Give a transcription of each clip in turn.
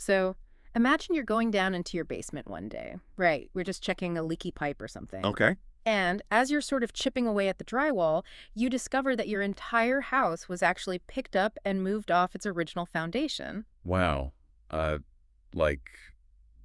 So imagine you're going down into your basement one day. Right, we're just checking a leaky pipe or something. Okay. And as you're sort of chipping away at the drywall, you discover that your entire house was actually picked up and moved off its original foundation. Wow. Uh, like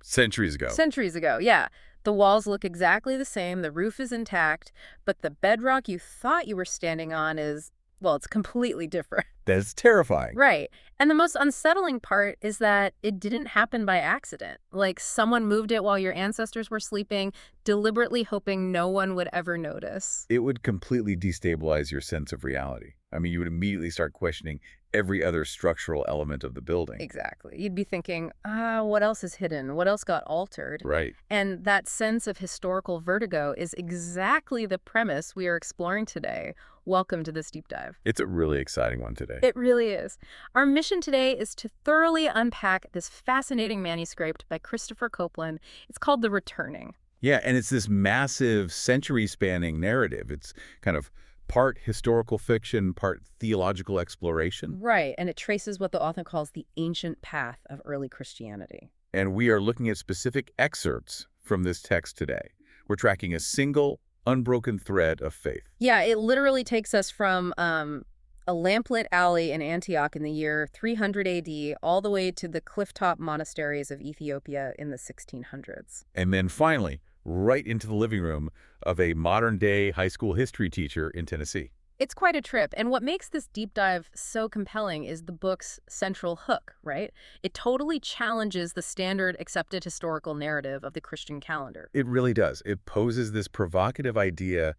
centuries ago. Centuries ago, yeah. The walls look exactly the same, the roof is intact, but the bedrock you thought you were standing on is, well, it's completely different. That's terrifying. Right. And the most unsettling part is that it didn't happen by accident. Like someone moved it while your ancestors were sleeping, deliberately hoping no one would ever notice. It would completely destabilize your sense of reality. I mean, you would immediately start questioning every other structural element of the building. Exactly. You'd be thinking, what else is hidden? What else got altered? Right. And that sense of historical vertigo is exactly the premise we are exploring today. Welcome to this deep dive. It's a really exciting one today. It really is. Our mission today is to thoroughly unpack this fascinating manuscript by Christopher Copeland. It's called The Returning. Yeah, and it's this massive century-spanning narrative. It's kind of part historical fiction, part theological exploration. Right, and it traces what the author calls the ancient path of early Christianity. And we are looking at specific excerpts from this text today. We're tracking a single, unbroken thread of faith. Yeah, it literally takes us from a lamplit alley in Antioch in the year 300 AD all the way to the clifftop monasteries of Ethiopia in the 1600s. And then finally, right into the living room of a modern-day high school history teacher in Tennessee. It's quite a trip, and what makes this deep dive so compelling is the book's central hook, right? It totally challenges the standard accepted historical narrative of the Christian calendar. It really does. It poses this provocative idea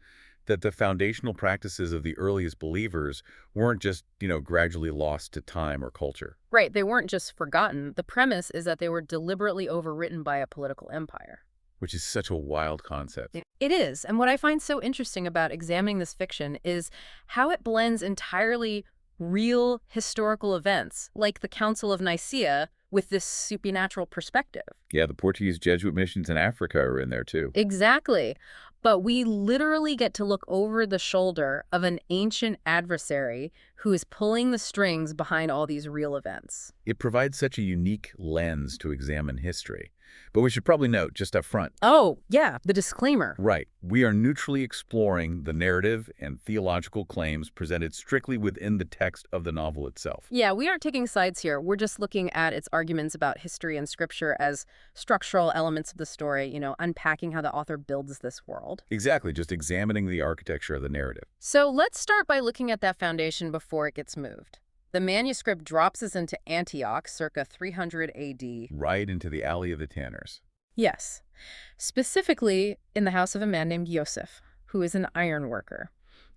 that the foundational practices of the earliest believers weren't just, gradually lost to time or culture. Right, they weren't just forgotten. The premise is that they were deliberately overwritten by a political empire. Which is such a wild concept. It is, and what I find so interesting about examining this fiction is how it blends entirely real historical events, like the Council of Nicaea, with this supernatural perspective. Yeah, the Portuguese Jesuit missions in Africa are in there too. Exactly. But we literally get to look over the shoulder of an ancient adversary who is pulling the strings behind all these real events. It provides such a unique lens to examine history. But we should probably note, just up front, Oh, yeah, the disclaimer. right, we are neutrally exploring the narrative and theological claims presented strictly within the text of the novel itself. Yeah, we aren't taking sides here. We're just looking at its arguments about history and scripture as structural elements of the story, unpacking how the author builds this world. Exactly, just examining the architecture of the narrative. So let's start by looking at that foundation before it gets moved. The manuscript drops us into Antioch, circa 300 AD. Right into the Alley of the Tanners. Yes, specifically in the house of a man named Joseph, who is an iron worker.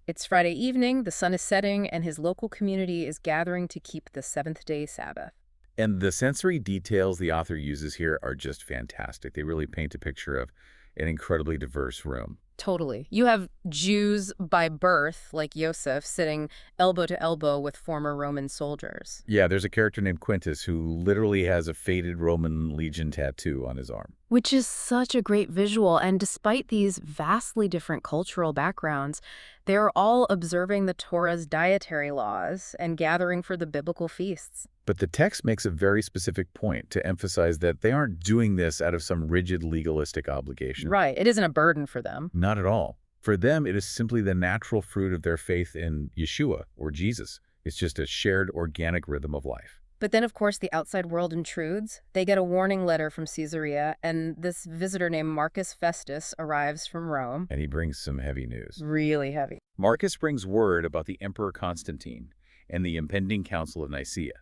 It's Friday evening, the sun is setting, and his local community is gathering to keep the seventh-day Sabbath. And the sensory details the author uses here are just fantastic. They really paint a picture of an incredibly diverse room. Totally. You have Jews by birth, like Joseph, sitting elbow to elbow with former Roman soldiers. Yeah, there's a character named Quintus who literally has a faded Roman legion tattoo on his arm. Which is such a great visual, and despite these vastly different cultural backgrounds, they are all observing the Torah's dietary laws and gathering for the biblical feasts. But the text makes a very specific point to emphasize that they aren't doing this out of some rigid legalistic obligation. Right. It isn't a burden for them. Not at all. For them, it is simply the natural fruit of their faith in Yeshua, or Jesus. It's just a shared organic rhythm of life. But then, of course, the outside world intrudes. They get a warning letter from Caesarea, and this visitor named Marcus Festus arrives from Rome. And he brings some heavy news. Really heavy. Marcus brings word about the Emperor Constantine and the impending Council of Nicaea.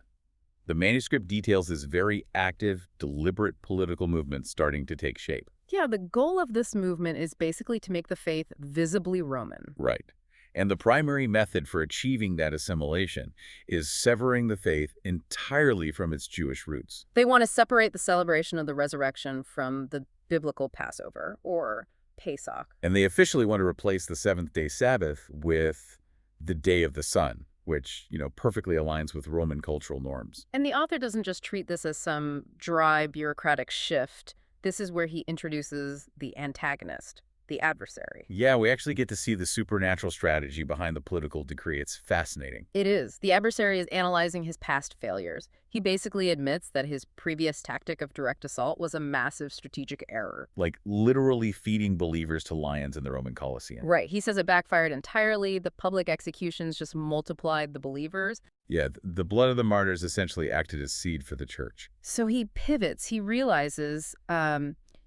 The manuscript details this very active, deliberate political movement starting to take shape. Yeah, the goal of this movement is basically to make the faith visibly Roman. Right. And the primary method for achieving that assimilation is severing the faith entirely from its Jewish roots. They want to separate the celebration of the resurrection from the biblical Passover, or Pesach. And they officially want to replace the seventh-day Sabbath with the Day of the Sun, which, perfectly aligns with Roman cultural norms. And the author doesn't just treat this as some dry bureaucratic shift. This is where he introduces the antagonist, the adversary. Yeah, we actually get to see the supernatural strategy behind the political decree. It's fascinating. It is. The adversary is analyzing his past failures. He basically admits that his previous tactic of direct assault was a massive strategic error. Like literally feeding believers to lions in the Roman Colosseum. Right. He says it backfired entirely. The public executions just multiplied the believers. Yeah, the blood of the martyrs essentially acted as seed for the church. So he pivots. He realizes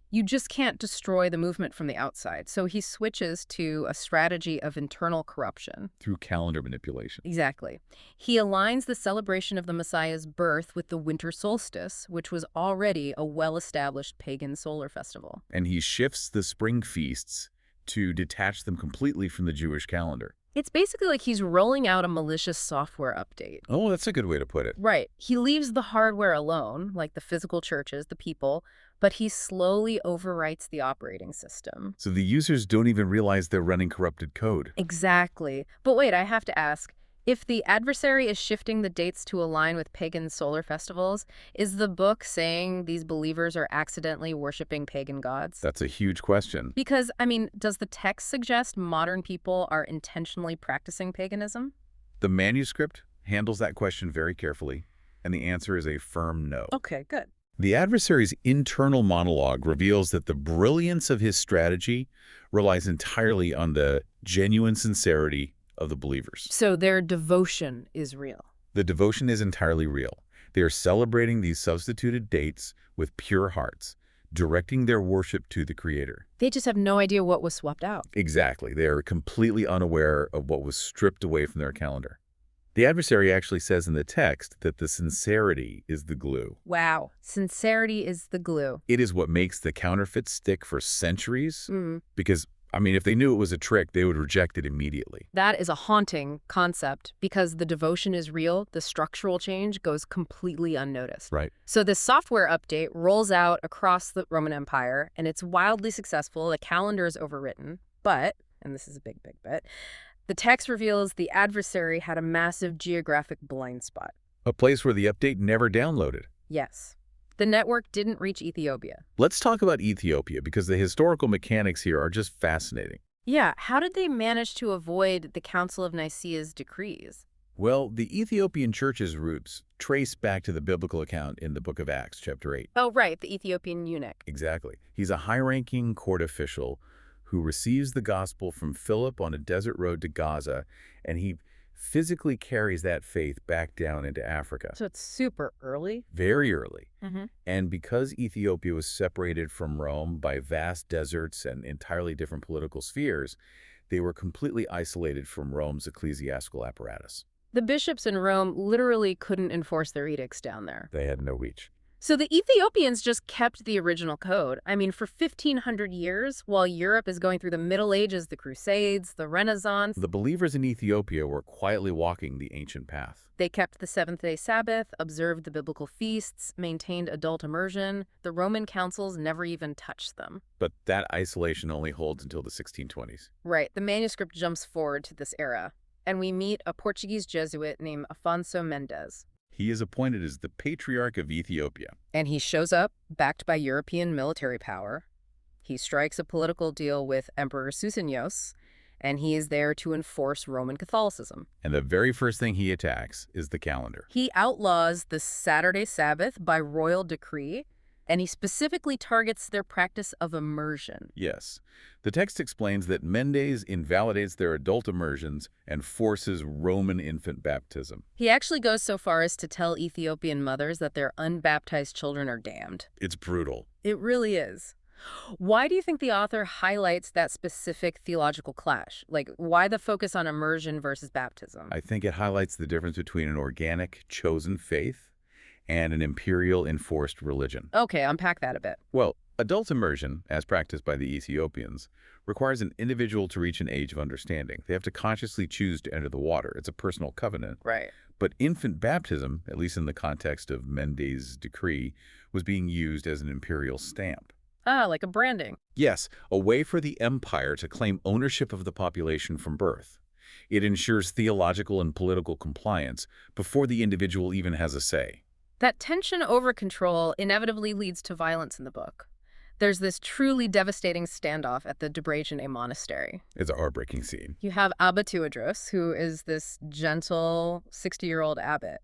you just can't destroy the movement from the outside. So he switches to a strategy of internal corruption. Through calendar manipulation. Exactly. He aligns the celebration of the Messiah's birth with the winter solstice, which was already a well-established pagan solar festival. And he shifts the spring feasts to detach them completely from the Jewish calendar. It's basically like he's rolling out a malicious software update. Oh, that's a good way to put it. Right. He leaves the hardware alone, like the physical churches, the people, but he slowly overwrites the operating system. So the users don't even realize they're running corrupted code. Exactly. But wait, I have to ask, if the adversary is shifting the dates to align with pagan solar festivals, is the book saying these believers are accidentally worshiping pagan gods? That's a huge question. Because, I mean, does the text suggest modern people are intentionally practicing paganism? The manuscript handles that question very carefully, and the answer is a firm no. Okay, good. The adversary's internal monologue reveals that the brilliance of his strategy relies entirely on the genuine sincerity of the believers. So their devotion is real. The devotion is entirely real. They are celebrating these substituted dates with pure hearts, directing their worship to the Creator. They just have no idea what was swapped out. Exactly. They are completely unaware of what was stripped away from their calendar. The adversary actually says in the text that the sincerity is the glue. Wow. Sincerity is the glue. It is what makes the counterfeit stick for centuries. Because, I mean, if they knew it was a trick, they would reject it immediately. That is a haunting concept because the devotion is real. The structural change goes completely unnoticed. Right. So this software update rolls out across the Roman Empire, and it's wildly successful. The calendar is overwritten, but, and this is a big, big but, the text reveals the adversary had a massive geographic blind spot. A place where the update never downloaded. Yes. The network didn't reach Ethiopia. Let's talk about Ethiopia because the historical mechanics here are just fascinating. Yeah, how did they manage to avoid the Council of Nicaea's decrees? Well, the Ethiopian church's roots trace back to the biblical account in the book of Acts, chapter 8. Oh, right, the Ethiopian eunuch. Exactly. He's a high-ranking court official who receives the gospel from Philip on a desert road to Gaza, and he physically carries that faith back down into Africa. So it's super early? Very early. Mm-hmm. And because Ethiopia was separated from Rome by vast deserts and entirely different political spheres, they were completely isolated from Rome's ecclesiastical apparatus. The bishops in Rome literally couldn't enforce their edicts down there. They had no reach. So the Ethiopians just kept the original code. I mean, for 1,500 years, while Europe is going through the Middle Ages, the Crusades, the Renaissance, The believers in Ethiopia were quietly walking the ancient path. they kept the seventh-day Sabbath, observed the biblical feasts, maintained adult immersion. The Roman councils never even touched them. But that isolation only holds until the 1620s. Right, the manuscript jumps forward to this era, and we meet a Portuguese Jesuit named Afonso Mendes. He is appointed as the Patriarch of Ethiopia. And he shows up, backed by European military power. He strikes a political deal with Emperor Susenyos, and he is there to enforce Roman Catholicism. And the very first thing he attacks is the calendar. He outlaws the Saturday Sabbath by royal decree, and he specifically targets their practice of immersion. Yes. The text explains that Mendes invalidates their adult immersions and forces Roman infant baptism. He actually goes so far as to tell Ethiopian mothers that their unbaptized children are damned. It's brutal. It really is. Why do you think the author highlights that specific theological clash? Like, why the focus on immersion versus baptism? I think it highlights the difference between an organic, chosen faith and an imperial, enforced religion. Okay, unpack that a bit. Well, adult immersion, as practiced by the Ethiopians, requires an individual to reach an age of understanding. They have to consciously choose to enter the water. It's a personal covenant. Right. But infant baptism, at least in the context of Mendes' decree, was being used as an imperial stamp. Ah, like a branding. Yes, a way for the empire to claim ownership of the population from birth. It ensures theological and political compliance before the individual even has a say. That tension over control inevitably leads to violence in the book. There's this truly devastating standoff at the Debrecen monastery. It's a heartbreaking scene. You have Abba Tuadros, who is this gentle 60-year-old abbot,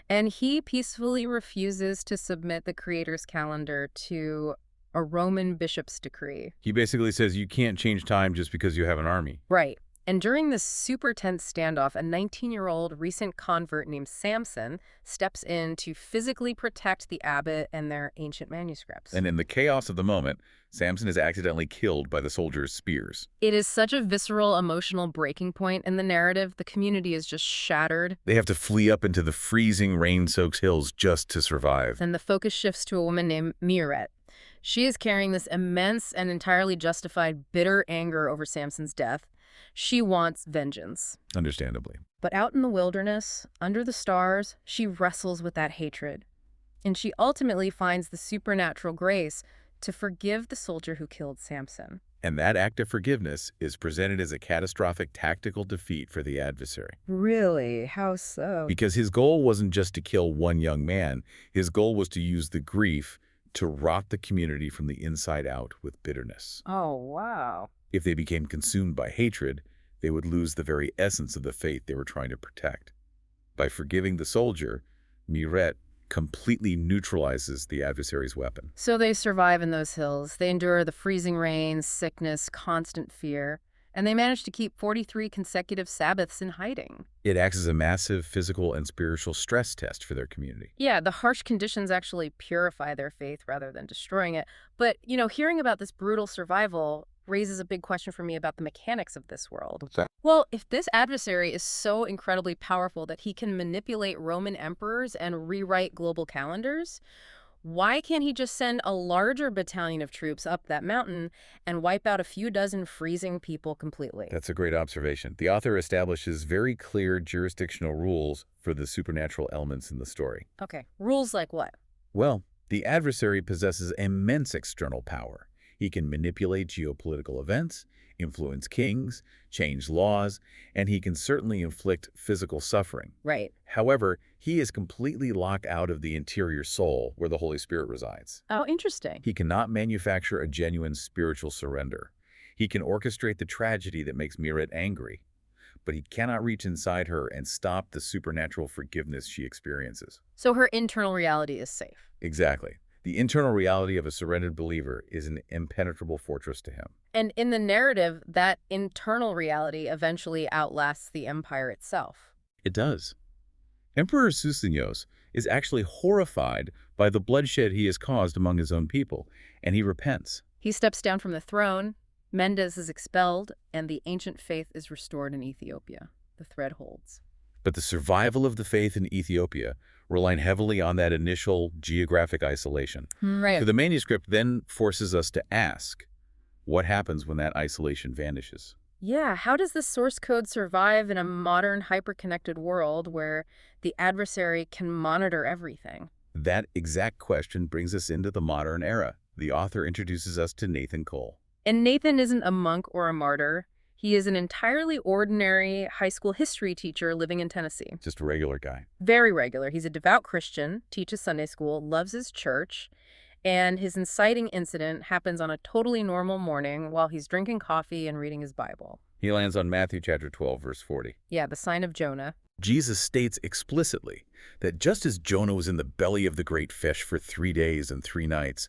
and he peacefully refuses to submit the creator's calendar to a Roman bishop's decree. He basically says you can't change time just because you have an army. Right. And during this super tense standoff, a 19-year-old recent convert named Samson steps in to physically protect the abbot and their ancient manuscripts. And in the chaos of the moment, Samson is accidentally killed by the soldiers' spears. It is such a visceral, emotional breaking point in the narrative. The community is just shattered. They have to flee up into the freezing, rain-soaked hills just to survive. And the focus shifts to a woman named Miret. She is carrying this immense and entirely justified bitter anger over Samson's death. She wants vengeance. Understandably. But out in the wilderness, under the stars, she wrestles with that hatred. And she ultimately finds the supernatural grace to forgive the soldier who killed Samson. And that act of forgiveness is presented as a catastrophic tactical defeat for the adversary. Really? How so? Because his goal wasn't just to kill one young man. His goal was to use the grief to rot the community from the inside out with bitterness. Oh, wow. If they became consumed by hatred, they would lose the very essence of the faith they were trying to protect. By forgiving the soldier, Miret completely neutralizes the adversary's weapon. So they survive in those hills. They endure the freezing rain, sickness, constant fear, and they manage to keep 43 consecutive Sabbaths in hiding. It acts as a massive physical and spiritual stress test for their community. Yeah, the harsh conditions actually purify their faith rather than destroying it. But, hearing about this brutal survival raises a big question for me about the mechanics of this world. What's that? Well, if this adversary is so incredibly powerful that he can manipulate Roman emperors and rewrite global calendars, why can't he just send a larger battalion of troops up that mountain and wipe out a few dozen freezing people completely? That's a great observation. The author establishes very clear jurisdictional rules for the supernatural elements in the story. Okay, rules like what? Well, the adversary possesses immense external power. He can manipulate geopolitical events, influence kings, change laws, and he can certainly inflict physical suffering. Right. However, he is completely locked out of the interior soul where the Holy Spirit resides. Oh, interesting. He cannot manufacture a genuine spiritual surrender. He can orchestrate the tragedy that makes Miret angry, but he cannot reach inside her and stop the supernatural forgiveness she experiences. So her internal reality is safe. Exactly. The internal reality of a surrendered believer is an impenetrable fortress to him. And in the narrative, that internal reality eventually outlasts the empire itself. It does. Emperor Susenyos is actually horrified by the bloodshed he has caused among his own people, and he repents. He steps down from the throne, Mendes is expelled, and the ancient faith is restored in Ethiopia. The thread holds. But the survival of the faith in Ethiopia relied heavily on that initial geographic isolation. Right. So the manuscript then forces us to ask, what happens when that isolation vanishes? Yeah, how does this source code survive in a modern, hyper-connected world where the adversary can monitor everything? That exact question brings us into the modern era. The author introduces us to Nathan Cole. And Nathan isn't a monk or a martyr. He is an entirely ordinary high school history teacher living in Tennessee. Just a regular guy. Very regular. He's a devout Christian, teaches Sunday school, loves his church, and his inciting incident happens on a totally normal morning while he's drinking coffee and reading his Bible. He lands on Matthew chapter 12, verse 40. Yeah, the sign of Jonah. Jesus states explicitly that just as Jonah was in the belly of the great fish for 3 days and 3 nights,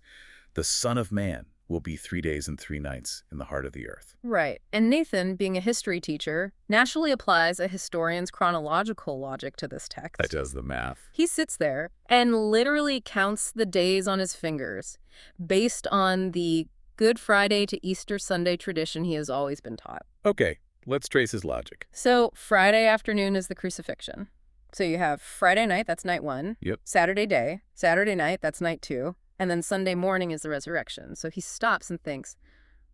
the Son of Man will be 3 days and 3 nights in the heart of the earth. Right. And Nathan, being a history teacher, naturally applies a historian's chronological logic to this text. That does the math. He sits there and literally counts the days on his fingers based on the Good Friday to Easter Sunday tradition he has always been taught. Okay, let's trace his logic. So Friday afternoon is the crucifixion. So you have Friday night, that's night 1. Yep. Saturday day, Saturday night, that's night 2. And then Sunday morning is the resurrection. So he stops and thinks,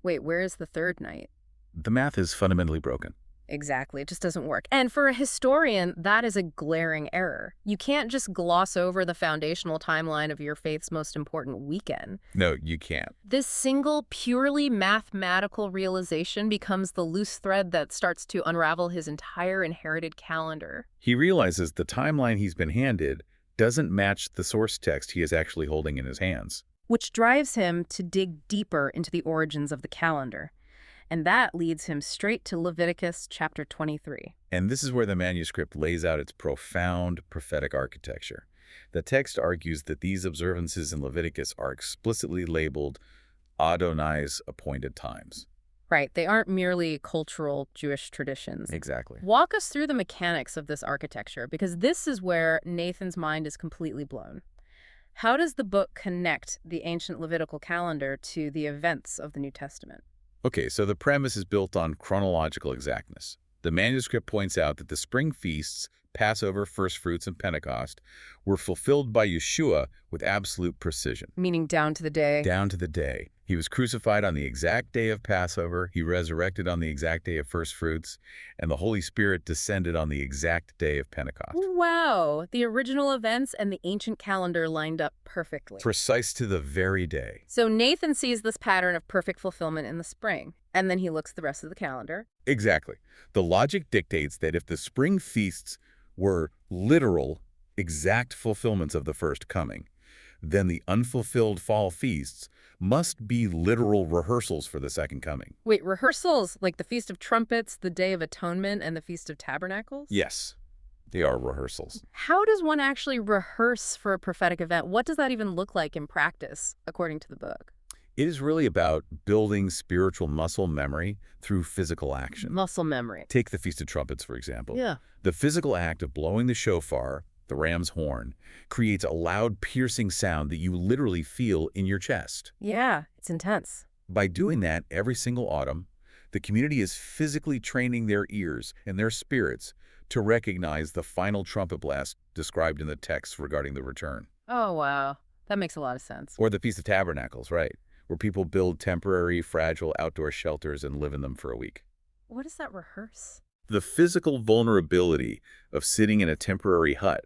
wait, where is the third night? The math is fundamentally broken. Exactly. It just doesn't work. And for a historian, that is a glaring error. You can't just gloss over the foundational timeline of your faith's most important weekend. No, you can't. This single, purely mathematical realization becomes the loose thread that starts to unravel his entire inherited calendar. He realizes the timeline he's been handed doesn't match the source text he is actually holding in his hands. which drives him to dig deeper into the origins of the calendar. And that leads him straight to Leviticus chapter 23. And this is where the manuscript lays out its profound prophetic architecture. The text argues that these observances in Leviticus are explicitly labeled Adonai's appointed times. Right, they aren't merely cultural Jewish traditions. Exactly. Walk us through the mechanics of this architecture, because this is where Nathan's mind is completely blown. How does the book connect the ancient Levitical calendar to the events of the New Testament? Okay, so the premise is built on chronological exactness. The manuscript points out that the spring feasts, Passover, First Fruits, and Pentecost, were fulfilled by Yeshua with absolute precision. Meaning down to the day? Down to the day. He was crucified on the exact day of Passover, he resurrected on the exact day of First Fruits, and the Holy Spirit descended on the exact day of Pentecost. Wow! The original events and the ancient calendar lined up perfectly. Precise to the very day. So Nathan sees this pattern of perfect fulfillment in the spring, and then he looks at the rest of the calendar. Exactly. The logic dictates that if the spring feasts were literal, exact fulfillments of the first coming, then the unfulfilled fall feasts must be literal rehearsals for the second coming. Wait, rehearsals? Like the Feast of Trumpets, the Day of Atonement, and the Feast of Tabernacles? Yes, they are rehearsals. How does one actually rehearse for a prophetic event? What does that even look like in practice, according to the book? It is really about building spiritual muscle memory through physical action. Muscle memory. Take the Feast of Trumpets, for example. Yeah. The physical act of blowing the shofar, the ram's horn, creates a loud, piercing sound that you literally feel in your chest. Yeah, it's intense. By doing that every single autumn, the community is physically training their ears and their spirits to recognize the final trumpet blast described in the text regarding the return. Oh, wow. That makes a lot of sense. Or the Feast of Tabernacles, right, where people build temporary, fragile outdoor shelters and live in them for a week. What does that rehearse? The physical vulnerability of sitting in a temporary hut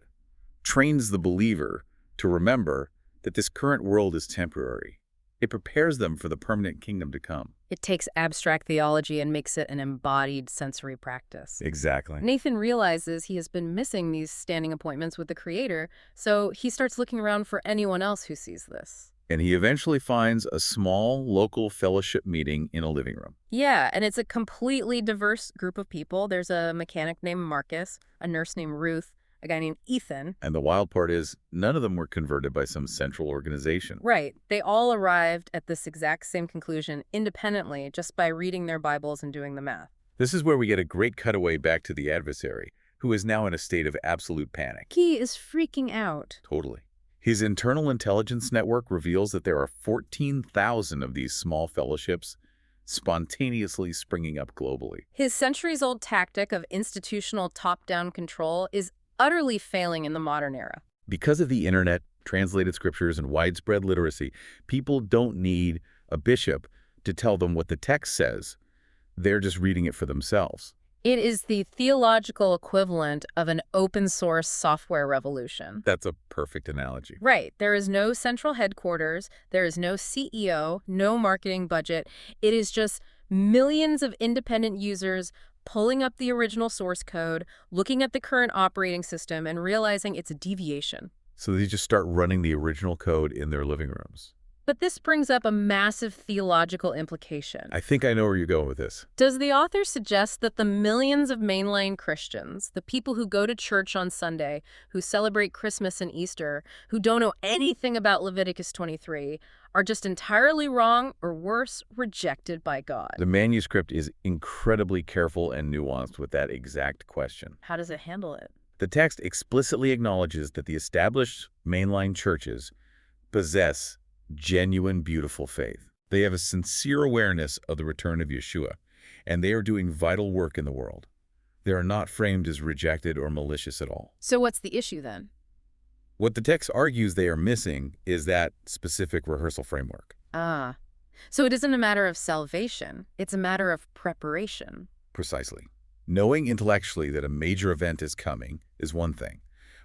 trains the believer to remember that this current world is temporary. It prepares them for the permanent kingdom to come. It takes abstract theology and makes it an embodied sensory practice. Exactly. Nathan realizes he has been missing these standing appointments with the Creator, so he starts looking around for anyone else who sees this. And he eventually finds a small local fellowship meeting in a living room. Yeah, and it's a completely diverse group of people. There's a mechanic named Marcus, a nurse named Ruth, a guy named Ethan. And the wild part is, none of them were converted by some central organization. Right. They all arrived at this exact same conclusion independently just by reading their Bibles and doing the math. This is where we get a great cutaway back to the adversary, who is now in a state of absolute panic. He is freaking out. Totally. His internal intelligence network reveals that there are 14,000 of these small fellowships spontaneously springing up globally. His centuries-old tactic of institutional top-down control is utterly failing in the modern era. Because of the internet, translated scriptures, and widespread literacy, people don't need a bishop to tell them what the text says. They're just reading it for themselves. It is the theological equivalent of an open-source software revolution. That's a perfect analogy. Right. There is no central headquarters. There is no CEO, no marketing budget. It is just millions of independent users pulling up the original source code, looking at the current operating system, and realizing it's a deviation. So they just start running the original code in their living rooms. But this brings up a massive theological implication. I think I know where you're going with this. Does the author suggest that the millions of mainline Christians, the people who go to church on Sunday, who celebrate Christmas and Easter, who don't know anything about Leviticus 23, are just entirely wrong, or worse, rejected by God? The manuscript is incredibly careful and nuanced with that exact question. How does it handle it? The text explicitly acknowledges that the established mainline churches possess genuine, beautiful faith. They have a sincere awareness of the return of Yeshua, and they are doing vital work in the world. They are not framed as rejected or malicious at all. So what's the issue then? What the text argues they are missing is that specific rehearsal framework. Ah, so it isn't a matter of salvation. It's a matter of preparation. Precisely. Knowing intellectually that a major event is coming is one thing,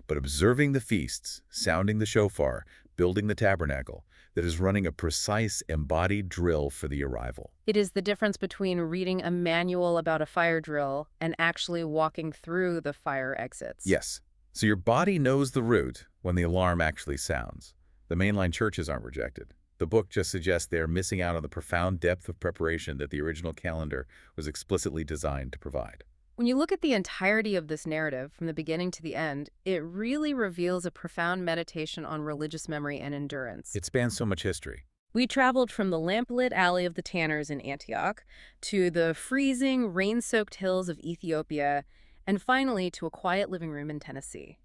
but observing the feasts, sounding the shofar, building the tabernacle, that is running a precise embodied drill for the arrival. It is the difference between reading a manual about a fire drill and actually walking through the fire exits. Yes. So your body knows the route when the alarm actually sounds. The mainline churches aren't rejected. The book just suggests they are missing out on the profound depth of preparation that the original calendar was explicitly designed to provide. When you look at the entirety of this narrative, from the beginning to the end, it really reveals a profound meditation on religious memory and endurance. It spans so much history. We traveled from the lamplit alley of the tanners in Antioch to the freezing, rain-soaked hills of Ethiopia, and finally to a quiet living room in Tennessee.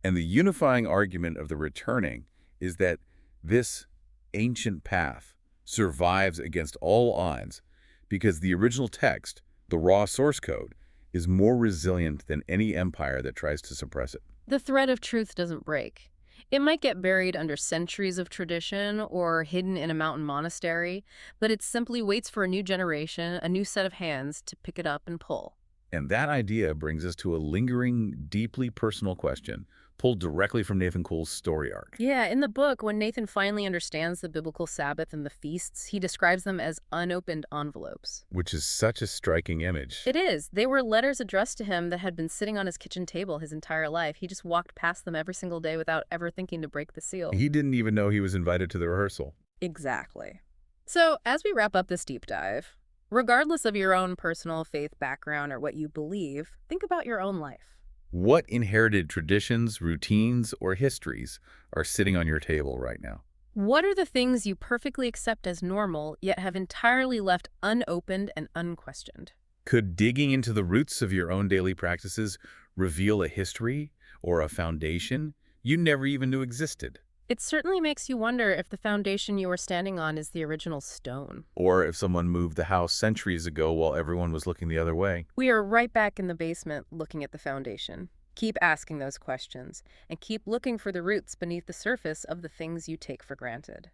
And the unifying argument of the returning is that this ancient path survives against all odds because the original text, the raw source code, is more resilient than any empire that tries to suppress it. The thread of truth doesn't break. It might get buried under centuries of tradition or hidden in a mountain monastery, but it simply waits for a new generation, a new set of hands to pick it up and pull. And that idea brings us to a lingering, deeply personal question, pulled directly from Nathan Coole's story arc. Yeah, in the book, when Nathan finally understands the biblical Sabbath and the feasts, he describes them as unopened envelopes. Which is such a striking image. It is. They were letters addressed to him that had been sitting on his kitchen table his entire life. He just walked past them every single day without ever thinking to break the seal. He didn't even know he was invited to the rehearsal. Exactly. So, as we wrap up this deep dive, regardless of your own personal faith background or what you believe, think about your own life. What inherited traditions, routines, or histories are sitting on your table right now? What are the things you perfectly accept as normal, yet have entirely left unopened and unquestioned? Could digging into the roots of your own daily practices reveal a history or a foundation you never even knew existed? It certainly makes you wonder if the foundation you are standing on is the original stone. Or if someone moved the house centuries ago while everyone was looking the other way? We are right back in the basement looking at the foundation. Keep asking those questions, and keep looking for the roots beneath the surface of the things you take for granted.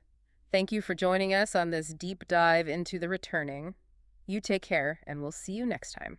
Thank you for joining us on this deep dive into the returning. You take care, and we'll see you next time.